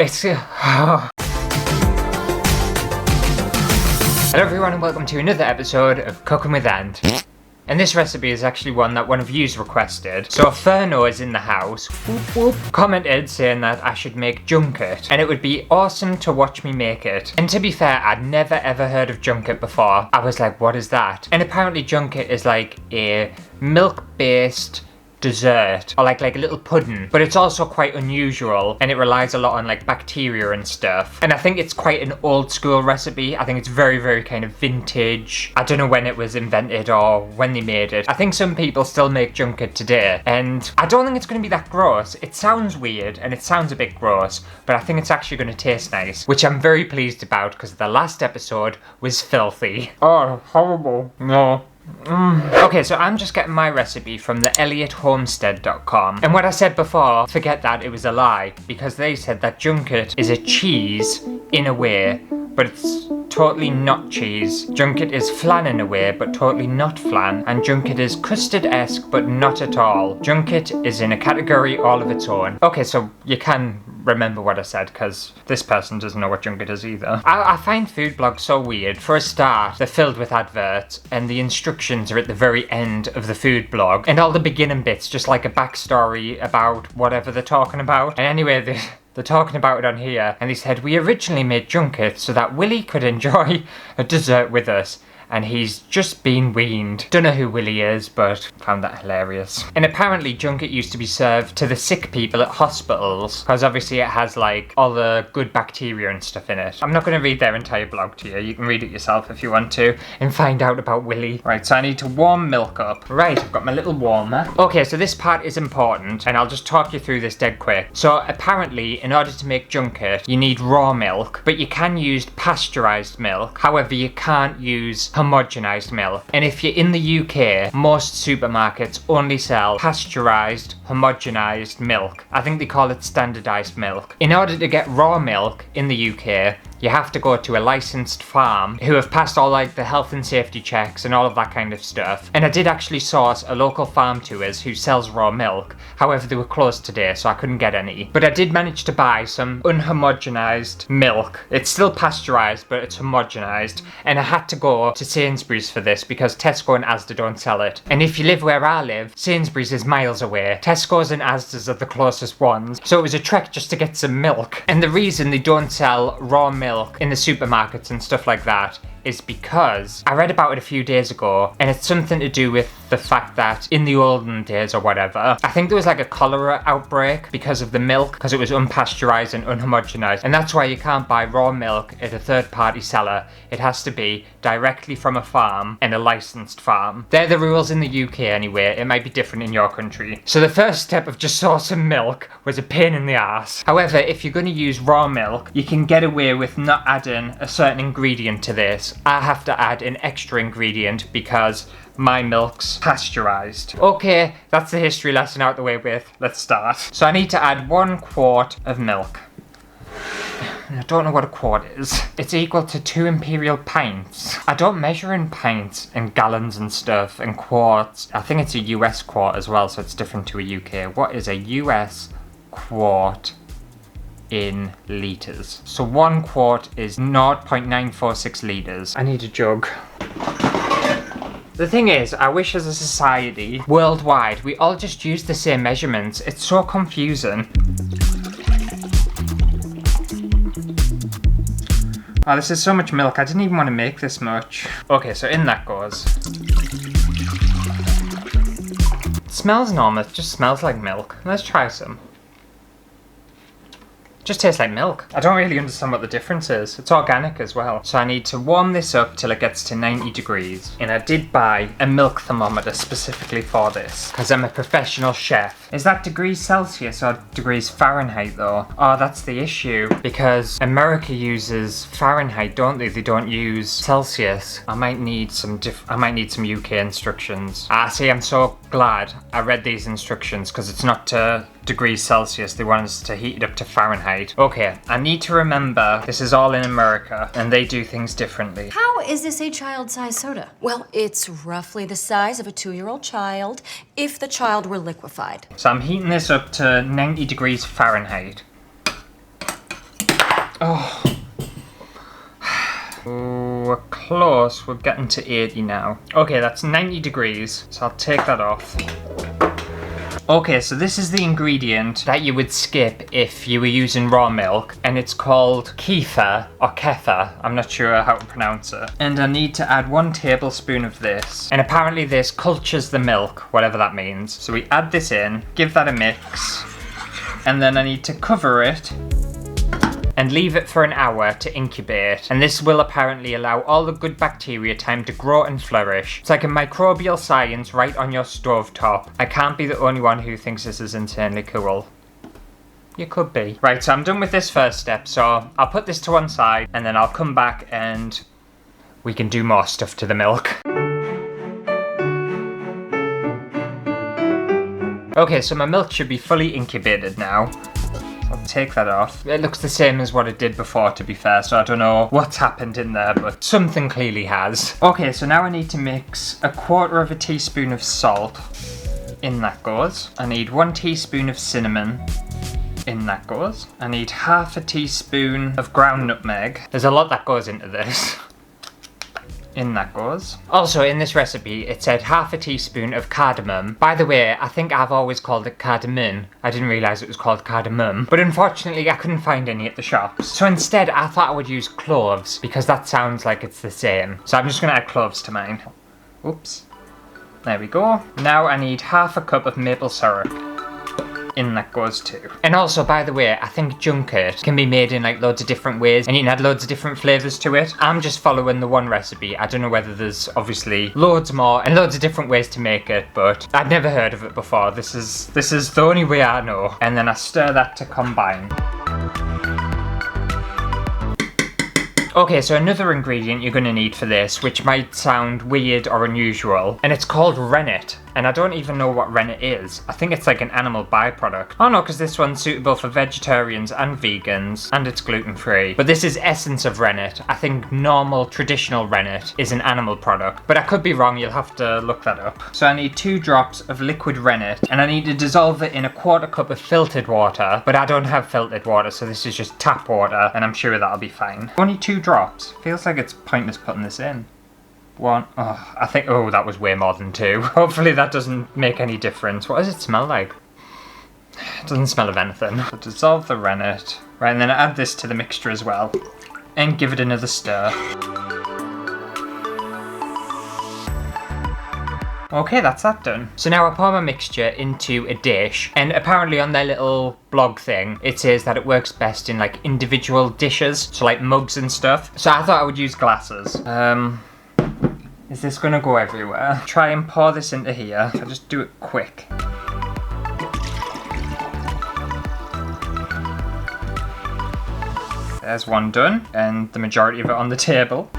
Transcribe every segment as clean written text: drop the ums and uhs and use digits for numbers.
It's... Hello everyone and welcome to another episode of Cooking with Ant. And this recipe is actually one that one of you's requested. So Ferno is in the house, commented saying that I should make junket and it would be awesome to watch me make it. And to be fair, I'd never ever heard of junket before. I was like, what is that? And apparently junket is like a milk-based dessert, or like a little pudding, but it's also quite unusual and it relies a lot on like bacteria and stuff. And I think it's quite an old school recipe. I think it's very kind of vintage. I don't know when it was invented or when they made it. I think some people still make junket today and I don't think it's going to be that gross. It sounds weird and it sounds a bit gross, but I think it's actually going to taste nice, which I'm very pleased about because the last episode was filthy. Oh, horrible. No. Okay, so I'm just getting my recipe from the ElliottHomestead.com. And what I said before, forget that, it was a lie, because they said that junket is a cheese in a way, but it's totally not cheese. Junket is flan in a way, but totally not flan. And junket is custard-esque, but not at all. Junket is in a category all of its own. Okay, so you can remember what I said, because this person doesn't know what junket is either. I find food blogs so weird. For a start, they're filled with adverts, and the instructions are at the very end of the food blog. And all the beginning bits, just like a backstory about whatever they're talking about. And anyway, they're talking about it on here, and they said, we originally made junket so that Willie could enjoy a dessert with us, and he's just been weaned. Don't know who Willie is, but found that hilarious. And apparently junket used to be served to the sick people at hospitals, because obviously it has like all the good bacteria and stuff in it. I'm not going to read their entire blog to you. You can read it yourself if you want to and find out about Willie. Right, so I need to warm milk up. Right, I've got my little warmer. Okay, so this part is important, and I'll just talk you through this dead quick. So apparently, in order to make junket, you need raw milk, but you can use pasteurized milk. However, you can't use homogenized milk. And if you're in the UK, most supermarkets only sell pasteurized, homogenized milk. I think they call it standardized milk. In order to get raw milk in the UK, you have to go to a licensed farm who have passed all like the health and safety checks and all of that kind of stuff. And I did actually source a local farm to us who sells raw milk. However, they were closed today, so I couldn't get any. But I did manage to buy some unhomogenized milk. It's still pasteurized, but it's homogenized. And I had to go to Sainsbury's for this because Tesco and Asda don't sell it. And if you live where I live, Sainsbury's is miles away. Tesco's and Asda's are the closest ones. So it was a trek just to get some milk. And the reason they don't sell raw milk in the supermarkets and stuff like that is because I read about it a few days ago, and it's something to do with the fact that in the olden days or whatever, I think there was like a cholera outbreak because of the milk, because it was unpasteurized and unhomogenized, and that's why you can't buy raw milk at a third-party seller. It has to be directly from a farm and a licensed farm. They're the rules in the UK anyway. It might be different in your country. So the first step of just sourcing milk was a pain in the ass. However, if you're going to use raw milk, you can get away with not adding a certain ingredient to this. I have to add an extra ingredient because my milk's pasteurized. Okay, that's the history lesson out the way with. Let's start. So I need to add 1 quart of milk. I don't know what a quart is. It's equal to 2 imperial pints. I don't measure in pints and gallons and stuff and quarts. I think it's a US quart as well, so it's different to a UK. What is a US quart in litres? So 1 quart is 0.946 litres. I need a jug. The thing is, I wish as a society, worldwide, we all just use the same measurements. It's so confusing. Oh, this is so much milk. I didn't even want to make this much. Okay, so in that goes. It smells normal. It just smells like milk. Let's try some. Just tastes like milk. I don't really understand what the difference is. It's organic as well. So I need to warm this up till it gets to 90 degrees. And I did buy a milk thermometer specifically for this, because I'm a professional chef. Is that degrees Celsius or degrees Fahrenheit though? Oh, that's the issue. Because America uses Fahrenheit, don't they? They don't use Celsius. I might need some UK instructions. See, I'm so glad I read these instructions, because it's not to degrees Celsius. They want us to heat it up to Fahrenheit. Okay, I need to remember this is all in America and they do things differently. How is this a child-sized soda? Well, it's roughly the size of a 2-year-old child if the child were liquefied. So I'm heating this up to 90 degrees Fahrenheit. Oh. Oh, we're close. We're getting to 80 now. Okay, that's 90 degrees, so I'll take that off. Okay, so this is the ingredient that you would skip if you were using raw milk, and it's called kefir or kefir. I'm not sure how to pronounce it. And I need to add 1 tablespoon of this. And apparently this cultures the milk, whatever that means. So we add this in, give that a mix, and then I need to cover it and leave it for an hour to incubate, and this will apparently allow all the good bacteria time to grow and flourish. It's like a microbial science right on your stovetop. I can't be the only one who thinks this is insanely cool. You could be. Right, so I'm done with this first step, so I'll put this to one side and then I'll come back and we can do more stuff to the milk. Okay, so my milk should be fully incubated now. I'll take that off. It looks the same as what it did before, to be fair, so I don't know what's happened in there, but something clearly has. Okay, so now I need to mix 1/4 teaspoon of salt. In that goes. I need 1 teaspoon of cinnamon. In that goes. I need 1/2 teaspoon of ground nutmeg. There's a lot that goes into this. In that goes. Also, in this recipe, it said 1/2 teaspoon of cardamom. By the way, I think I've always called it cardamom. I didn't realise it was called cardamom. But unfortunately, I couldn't find any at the shops. So instead, I thought I would use cloves, because that sounds like it's the same. So I'm just going to add cloves to mine. Oops. There we go. Now I need 1/2 cup of maple syrup. In that goes too. And also, by the way, I think junket can be made in like loads of different ways and you can add loads of different flavours to it. I'm just following the one recipe. I don't know whether there's obviously loads more and loads of different ways to make it, but I'd never heard of it before. This is the only way I know. And then I stir that to combine. Okay, so another ingredient you're going to need for this, which might sound weird or unusual, and it's called rennet. And I don't even know what rennet is. I think it's like an animal byproduct. Oh no, because this one's suitable for vegetarians and vegans, and it's gluten-free. But this is essence of rennet. I think normal, traditional rennet is an animal product. But I could be wrong, you'll have to look that up. So I need 2 drops of liquid rennet, and I need to dissolve it in 1/4 cup of filtered water. But I don't have filtered water, so this is just tap water, and I'm sure that'll be fine. Only 2 drops. Feels like it's pointless putting this in. 1. Oh, I think, oh, that was way more than 2. Hopefully that doesn't make any difference. What does it smell like? It doesn't smell of anything. So dissolve the rennet. Right, and then add this to the mixture as well. And give it another stir. Okay, that's that done. So now I pour my mixture into a dish, and apparently on their little blog thing, it says that it works best in like individual dishes, so like mugs and stuff. So I thought I would use glasses. Is this gonna go everywhere? Try and pour this into here. I'll just do it quick. There's one done, and the majority of it on the table.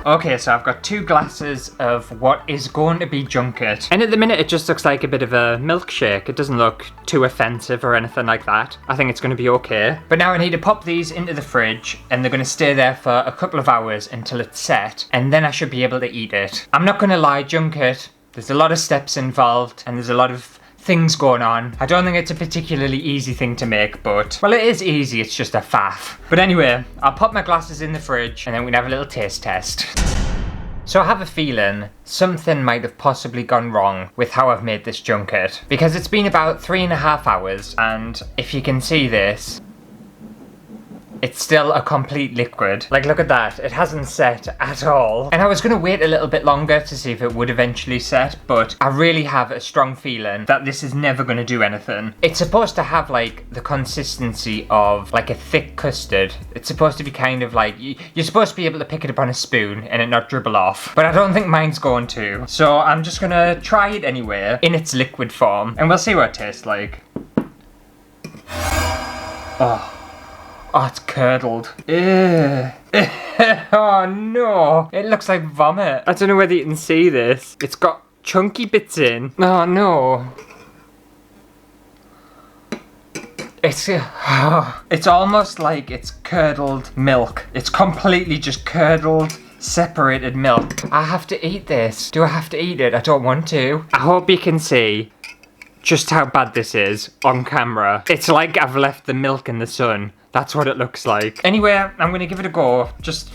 Okay, so I've got 2 glasses of what is going to be junket. And at the minute, it just looks like a bit of a milkshake. It doesn't look too offensive or anything like that. I think it's going to be okay. But now I need to pop these into the fridge, and they're going to stay there for a couple of hours until it's set, and then I should be able to eat it. I'm not going to lie, junket, there's a lot of steps involved, and there's a lot of things going on. I don't think it's a particularly easy thing to make, but, well, it is easy, it's just a faff. But anyway, I'll pop my glasses in the fridge and then we can have a little taste test. So I have a feeling something might have possibly gone wrong with how I've made this junket, because it's been about 3.5 hours, and if you can see this, it's still a complete liquid. Like, look at that. It hasn't set at all. And I was going to wait a little bit longer to see if it would eventually set, but I really have a strong feeling that this is never going to do anything. It's supposed to have, like, the consistency of, like, a thick custard. It's supposed to be kind of like, you're supposed to be able to pick it up on a spoon and it not dribble off. But I don't think mine's going to. So I'm just going to try it anyway, in its liquid form, and we'll see what it tastes like. Oh, it's curdled. Ew. Oh no, it looks like vomit. I don't know whether you can see this. It's got chunky bits in. Oh no. It's almost like it's curdled milk. It's completely just curdled, separated milk. I have to eat this. Do I have to eat it? I don't want to. I hope you can see. just how bad this is on camera. It's like I've left the milk in the sun. That's what it looks like. Anyway, I'm gonna give it a go. Just,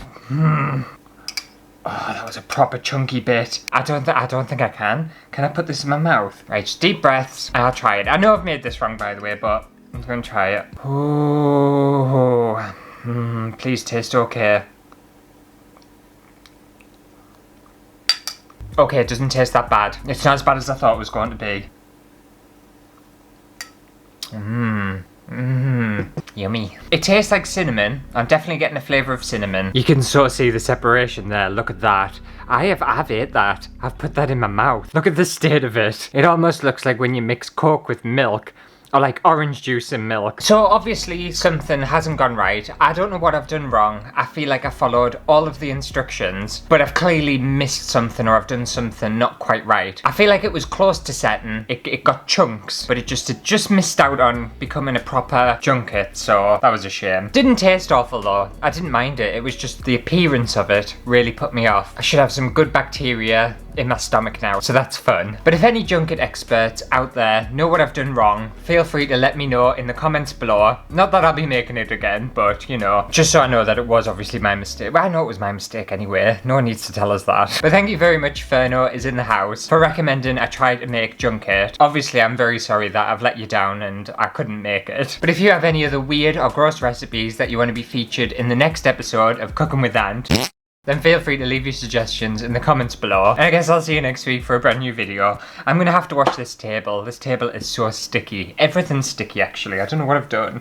Oh, that was a proper chunky bit. I don't think I can. Can I put this in my mouth? Right, just deep breaths, and I'll try it. I know I've made this wrong, by the way, but I'm gonna try it. Oh, please taste okay. Okay, it doesn't taste that bad. It's not as bad as I thought it was going to be. Yummy. It tastes like cinnamon. I'm definitely getting a flavour of cinnamon. You can sort of see the separation there. Look at that. I've ate that. I've put that in my mouth. Look at the state of it. It almost looks like when you mix Coke with milk. Or like orange juice and milk. So obviously something hasn't gone right. I don't know what I've done wrong. I feel like I followed all of the instructions, but I've clearly missed something or I've done something not quite right. I feel like it was close to setting. It got chunks, but it just missed out on becoming a proper junket, so that was a shame. Didn't taste awful though. I didn't mind it. It was just the appearance of it really put me off. I should have some good bacteria in my stomach now, so that's fun. But if any junket experts out there know what I've done wrong, feel free to let me know in the comments below. Not that I'll be making it again, but you know, just so I know that it was obviously my mistake. Well, I know it was my mistake anyway. No one needs to tell us that. But thank you very much, Ferno is in the house, for recommending I try to make junket. Obviously, I'm very sorry that I've let you down and I couldn't make it. But if you have any other weird or gross recipes that you want to be featured in the next episode of Cooking with Ant, then feel free to leave your suggestions in the comments below. And I guess I'll see you next week for a brand new video. I'm gonna have to wash this table. This table is so sticky. Everything's sticky actually. I don't know what I've done.